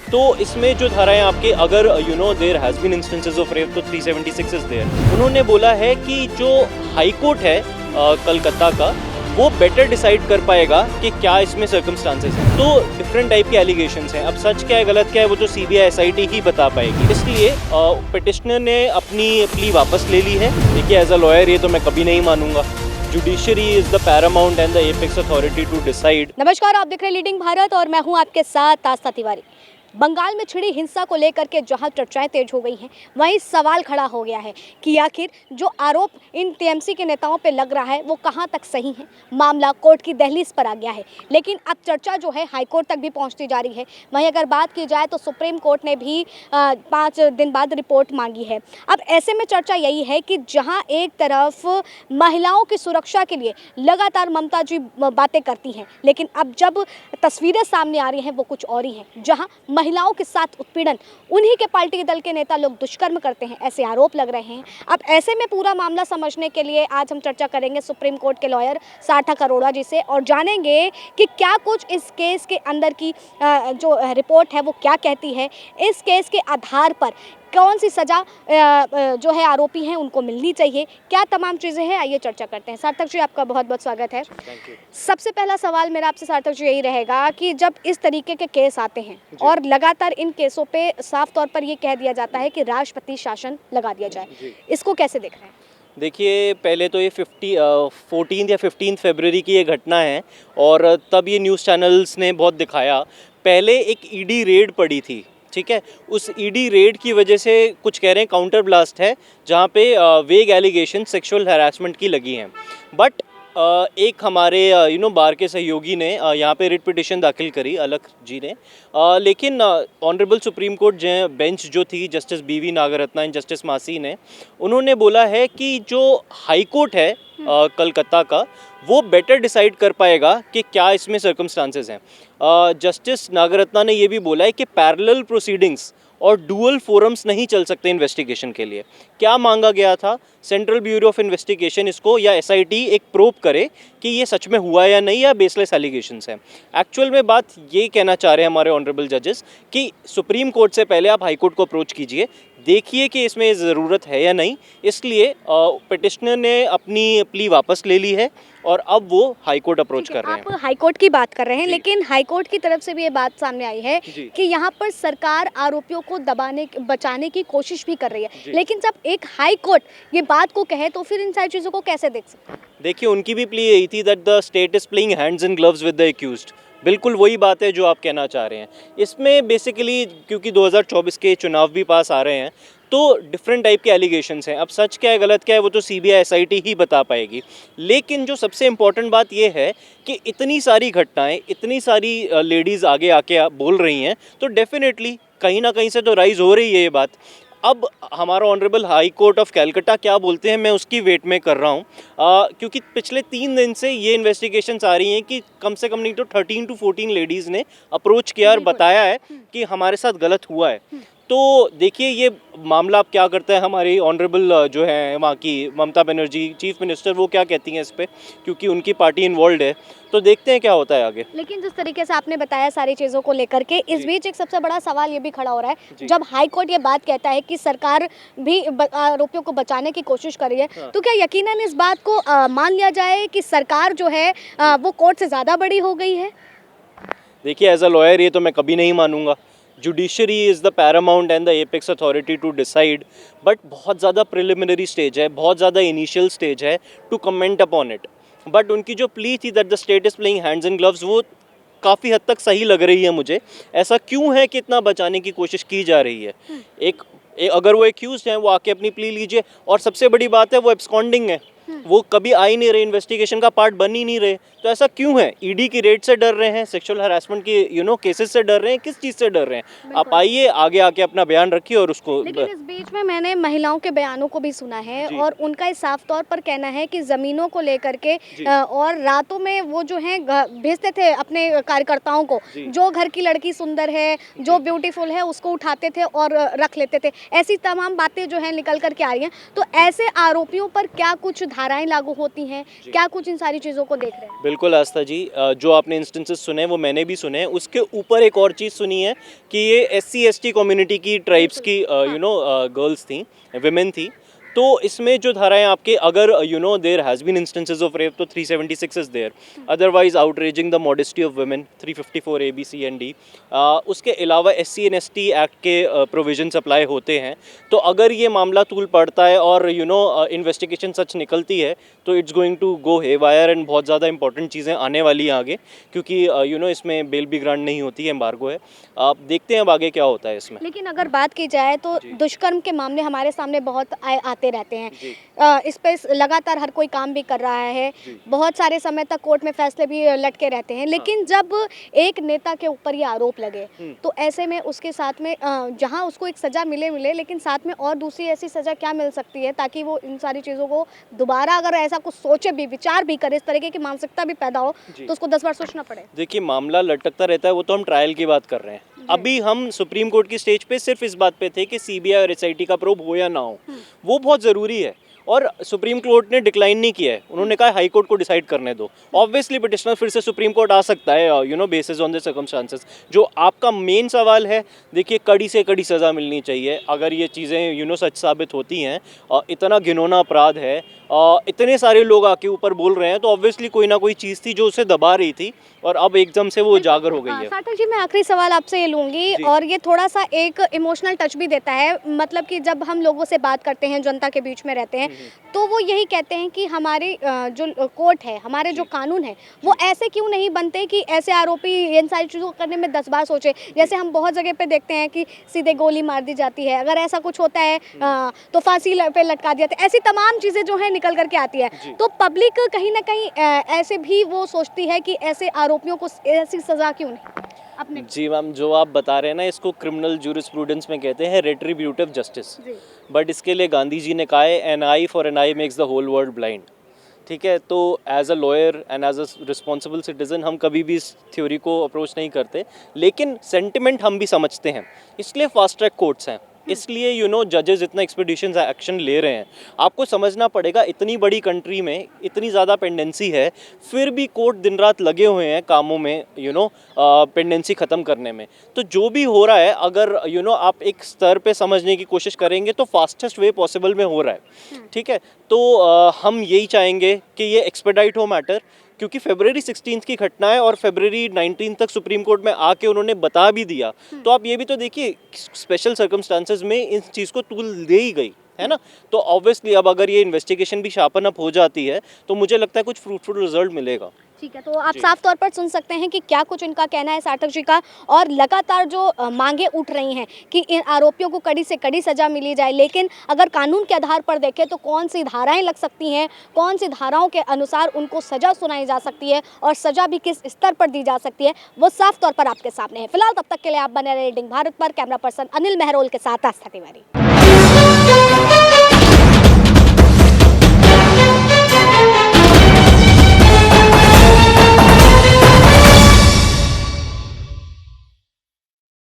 तो इसमें जो धाराएं आपके, अगर there has been instances of rape, तो 376 इज देयर। उन्होंने बोला है कि जो हाई कोर्ट है कलकत्ता का, वो बेटर डिसाइड कर पाएगा कि क्या इसमें सर्कमस्टांसेस हैं। तो डिफरेंट टाइप के एलिगेशंस हैं। अब सच क्या है गलत क्या है वो तो सीबीआई एसआईटी ही बता पाएगी। इसलिए पिटिशनर ने अपनी प्ली वापस ले ली है। देखिए, एज अ लॉयर ये तो मैं कभी नहीं मानूंगा। Judiciary is the paramount and the apex authority to decide. नमस्कार, आप देख रहे हैं लीडिंग भारत और मैं हूं आपके साथ आस्था तिवारी। बंगाल में छिड़ी हिंसा को लेकर के जहां चर्चाएं तेज हो गई हैं, वहीं सवाल खड़ा हो गया है कि आखिर जो आरोप इन टीएमसी के नेताओं पे लग रहा है वो कहां तक सही है। मामला कोर्ट की दहलीज पर आ गया है, लेकिन अब चर्चा जो है हाई कोर्ट तक भी पहुंचती जा रही है। वहीं अगर बात की जाए तो सुप्रीम कोर्ट ने भी 5 दिन बाद रिपोर्ट मांगी है। अब ऐसे में चर्चा यही है कि जहाँ एक तरफ महिलाओं की सुरक्षा के लिए लगातार ममता जी बातें करती हैं, लेकिन अब जब तस्वीरें सामने आ रही हैं वो कुछ और ही हैं। जहाँ महिलाओं के साथ उत्पीड़न, उन्हीं के पार्टी दल के नेता लोग दुष्कर्म करते हैं, ऐसे आरोप लग रहे हैं। अब ऐसे में पूरा मामला समझने के लिए आज हम चर्चा करेंगे सुप्रीम कोर्ट के लॉयर सार्थक अरोड़ा जी से और जानेंगे कि क्या कुछ इस केस के अंदर की जो रिपोर्ट है वो क्या कहती है। इस केस के आधार पर कौन सी सज़ा जो है आरोपी हैं उनको मिलनी चाहिए, क्या तमाम चीज़ें हैं, आइए चर्चा करते हैं। सार्थक जी, आपका बहुत बहुत स्वागत है। सबसे पहला सवाल मेरा आपसे सार्थक जी यही रहेगा कि जब इस तरीके के केस आते हैं और लगातार इन केसों पे साफ तौर पर ये कह दिया जाता है कि राष्ट्रपति शासन लगा दिया जाए, इसको कैसे देख रहे हैं? देखिए, पहले तो ये 14 या 15 फरवरी की ये घटना है और तब ये न्यूज़ चैनल्स ने बहुत दिखाया। पहले एक ईडी रेड पड़ी थी, ठीक है। उस ईडी रेड की वजह से कुछ कह रहे हैं काउंटर ब्लास्ट है, जहाँ पे वेग एलिगेशन सेक्सुअल हैरासमेंट की लगी हैं। बट एक हमारे बार के सहयोगी ने यहाँ पे रिट पिटिशन दाखिल करी, अलख जी ने, लेकिन ऑनरेबल सुप्रीम कोर्ट बेंच जो थी जस्टिस बीवी नागरत्ना एंड जस्टिस मासी ने, उन्होंने बोला है कि जो हाई कोर्ट है कलकत्ता का, वो बेटर डिसाइड कर पाएगा कि क्या इसमें सर्कमस्टांसेस हैं। जस्टिस नागरत्ना ने ये भी बोला है कि पैरेलल प्रोसीडिंग्स और डुअल फोरम्स नहीं चल सकते इन्वेस्टिगेशन के लिए। क्या मांगा गया था? सेंट्रल ब्यूरो ऑफ इन्वेस्टिगेशन इसको या एसआईटी एक प्रोब करे कि ये सच में हुआ या नहीं, या बेसलेस एलिगेशंस हैं। एक्चुअल में बात ये कहना चाह रहे हैं हमारे ऑनरेबल जजेस कि सुप्रीम कोर्ट से पहले आप हाई कोर्ट को अप्रोच कीजिए, देखिए कि इसमें ज़रूरत है या नहीं। इसलिए पिटिशनर ने अपनी प्ली वापस ले ली है और अब वो हाई कोर्ट अप्रोच कर रहे हैं। आप हाई कोर्ट की बात कर रहे हैं, लेकिन हाई कोर्ट की तरफ से भी ये बात सामने आई है कि यहाँ पर सरकार आरोपियों को बचाने की कोशिश भी कर रही है। लेकिन जब एक हाई कोर्ट ये बात को कहे तो फिर इन सारी चीज़ों को कैसे देख सकते हैं? देखिए, उनकी भी प्ली यही थी that the state is playing hands in gloves with the accused. बिल्कुल वही बात है जो आप कहना चाह रहे हैं। इसमें बेसिकली क्योंकि 2024 के चुनाव भी पास आ रहे हैं, तो डिफरेंट टाइप के एलिगेशंस हैं। अब सच क्या है गलत क्या है वो तो सीबीआई एसआईटी ही बता पाएगी। लेकिन जो सबसे इम्पोर्टेंट बात ये है कि इतनी सारी घटनाएं, इतनी सारी लेडीज़ आगे आके बोल रही हैं, तो डेफिनेटली कहीं ना कहीं से तो राइज हो रही है ये बात। अब हमारा honourable high court of Calcutta क्या बोलते हैं, मैं उसकी वेट में कर रहा हूँ, क्योंकि पिछले 3 दिन से ये इन्वेस्टिगेशंस आ रही हैं कि कम से कम नहीं तो 13 to 14 लेडीज़ ने अप्रोच किया और बताया है कि हमारे साथ गलत हुआ है। तो देखिए, ये मामला अब क्या करता है। हमारी ऑनरेबल जो है वहाँ की ममता बनर्जी चीफ मिनिस्टर, वो क्या कहती हैं इस पे, क्योंकि उनकी पार्टी इन्वॉल्व है। तो देखते हैं क्या होता है आगे। लेकिन जिस तरीके से आपने बताया सारी चीज़ों को लेकर के, इस बीच एक सबसे बड़ा सवाल ये भी खड़ा हो रहा है, जब हाई कोर्ट ये बात कहता है कि सरकार भी आरोपियों को बचाने की कोशिश कर रही है, तो क्या यकीनन इस बात को मान लिया जाए कि सरकार जो है वो कोर्ट से ज़्यादा बड़ी हो गई है? देखिए, एज अ लॉयर ये तो मैं कभी नहीं मानूंगा। Judiciary is the paramount and the apex authority to decide. But बहुत ज़्यादा प्रिलिमिनरी स्टेज है, बहुत ज़्यादा इनिशियल स्टेज है to comment upon it. But उनकी जो प्ली थी that the state is playing hands in gloves, वो काफ़ी हद तक सही लग रही है मुझे। ऐसा क्यों है कि इतना बचाने की कोशिश की जा रही है? अगर वो एक्यूज्ड हैं वो आके अपनी प्ली लीजिए, और सबसे बड़ी बात है वो एब्सकॉन्डिंग है, वो कभी आ ही नहीं रहे, इन्वेस्टिगेशन का पार्ट बन ही नहीं रहे। तो ऐसा क्यों है? ईडी की रेड से डर रहे हैं, सेक्सुअल हरासमेंट की केसेस से डर रहे हैं, किस चीज़ से डर रहे हैं? आप आइए आगे आके अपना बयान रखिए और उसको। लेकिन इस बीच में मैंने महिलाओं के बयानों को भी सुना है और उनका इस साफ तौर पर कहना है कि ज़मीनों को लेकर के और रातों में वो जो है भेजते थे अपने कार्यकर्ताओं को, जो घर की लड़की सुंदर है, जो ब्यूटीफुल है, उसको उठाते थे और रख लेते थे। ऐसी तमाम बातें जो है निकल कर के आ रही हैं। तो ऐसे आरोपियों पर क्या कुछ धाराएं लागू होती हैं? क्या कुछ इन सारी चीज़ों को देख रहे हैं? बिल्कुल आस्था जी, जो आपने इंस्टेंसेस सुने वो मैंने भी सुने हैं। उसके ऊपर एक और चीज़ सुनी है कि ये SC ST कम्युनिटी की ट्राइब्स की गर्ल्स थी, विमेन थी। तो इसमें जो धाराएं आपके, अगर there has been instances of rape तो 376 is there, otherwise outraging the modesty of women 354 A B C and D। उसके अलावा SC and ST एक्ट के प्रोविजंस अप्लाई होते हैं। तो अगर ये मामला तूल पड़ता है और इन्वेस्टिगेशन सच निकलती है तो it's going to go haywire and बहुत ज़्यादा इंपॉर्टेंट चीज़ें आने वाली हैं आगे, क्योंकि इसमें बेल भी ग्रांट नहीं होती है, एम्बार्गो है। आप देखते हैं अब आगे क्या होता है इसमें। लेकिन अगर बात की जाए तो दुष्कर्म के मामले हमारे सामने बहुत आते रहते हैं। इस पे लगातार हर कोई काम भी कर रहा है, बहुत सारे समय तक कोर्ट में फैसले भी लटके रहते हैं। लेकिन जब एक नेता के ऊपर ये आरोप लगे तो ऐसे में उसके साथ में जहां उसको एक सज़ा मिले लेकिन साथ में और दूसरी ऐसी सज़ा क्या मिल सकती है ताकि वो इन सारी चीज़ों को दोबारा अगर ऐसा कुछ सोचे भी, विचार भी करे, इस तरीके की मानसिकता भी पैदा हो तो उसको 10 बार सोचना पड़े। देखिए, मामला लटकता रहता है, वो तो हम ट्रायल की बात कर रहे हैं। अभी हम सुप्रीम कोर्ट की स्टेज पे सिर्फ इस बात पे थे कि CBI और SIT का प्रोब हो या ना हो, वो बहुत ज़रूरी है। और सुप्रीम कोर्ट ने डिक्लाइन नहीं किया है, उन्होंने कहा हाई कोर्ट को डिसाइड करने दो। ऑब्वियसली पिटिशनर फिर से सुप्रीम कोर्ट आ सकता है, बेसिस ऑन द सर्कमस्टांसेस। जो आपका मेन सवाल है, देखिए, कड़ी से कड़ी सज़ा मिलनी चाहिए अगर ये चीज़ें सच साबित होती हैं। इतना घिनौना अपराध है, इतने सारे लोग आके ऊपर बोल रहे हैं, तो ऑब्वियसली कोई ना कोई चीज़ थी जो उसे दबा रही थी और अब एकदम से वो उजागर हो गई है। सार्थक जी, मैं आखिरी सवाल आपसे ये लूँगी और ये थोड़ा सा एक इमोशनल टच भी देता है। मतलब कि जब हम लोगों से बात करते हैं, जनता के बीच में रहते हैं, तो वो यही कहते हैं कि हमारे जो कोर्ट है, हमारे जो कानून है, वो ऐसे क्यों नहीं बनते कि ऐसे आरोपी इन सारी चीज़ों को करने में 10 बार सोचे। जैसे हम बहुत जगह पे देखते हैं कि सीधे गोली मार दी जाती है, अगर ऐसा कुछ होता है तो फांसी पे लटका दिया जाता है। ऐसी तमाम चीज़ें जो है निकल करके आती है, तो पब्लिक कहीं ना कहीं ऐसे भी वो सोचती है कि ऐसे आरोपियों को ऐसी सज़ा क्यों नहीं अपने। जी मैम, जो आप बता रहे हैं ना, इसको क्रिमिनल जूरिस्प्रूडेंस में कहते हैं रेट्रीब्यूटिव जस्टिस। बट इसके लिए गांधी जी ने कहा है, an eye for an eye makes the whole world blind. ठीक है, तो as a lawyer and as a responsible citizen हम कभी भी इस थ्योरी को अप्रोच नहीं करते, लेकिन सेंटिमेंट हम भी समझते हैं, इसलिए फास्ट ट्रैक कोर्ट्स हैं। इसलिए जजेस इतना एक्सपीडिशन एक्शन ले रहे हैं। आपको समझना पड़ेगा, इतनी बड़ी कंट्री में इतनी ज़्यादा पेंडेंसी है, फिर भी कोर्ट दिन रात लगे हुए हैं कामों में, पेंडेंसी ख़त्म करने में। तो जो भी हो रहा है, अगर आप एक स्तर पे समझने की कोशिश करेंगे तो फास्टेस्ट वे पॉसिबल में हो रहा है। ठीक है, तो हम यही चाहेंगे कि ये एक्सपेडाइट हो मैटर, क्योंकि फरवरी 16 की घटना है और फरवरी 19 तक सुप्रीम कोर्ट में आके उन्होंने बता भी दिया। तो आप ये भी तो देखिए, स्पेशल सर्कमस्टांसेस में इस चीज़ को तूल दे ही गई है ना। तो ऑब्वियसली अब अगर ये इन्वेस्टिगेशन भी शार्पन अप हो जाती है तो मुझे लगता है कुछ फ्रूटफुल रिजल्ट मिलेगा। ठीक है, तो आप साफ तौर पर सुन सकते हैं कि क्या कुछ इनका कहना है सार्थक जी का, और लगातार जो मांगे उठ रही हैं कि इन आरोपियों को कड़ी से कड़ी सज़ा मिली जाए। लेकिन अगर कानून के आधार पर देखें तो कौन सी धाराएं लग सकती हैं, कौन सी धाराओं के अनुसार उनको सज़ा सुनाई जा सकती है और सज़ा भी किस स्तर पर दी जा सकती है, वो साफ तौर पर आपके सामने है। फिलहाल तब तक के लिए आप बने रहे रीडिंग भारत पर। कैमरा पर्सन अनिल मेहरोल के साथ आस्था तिवारी।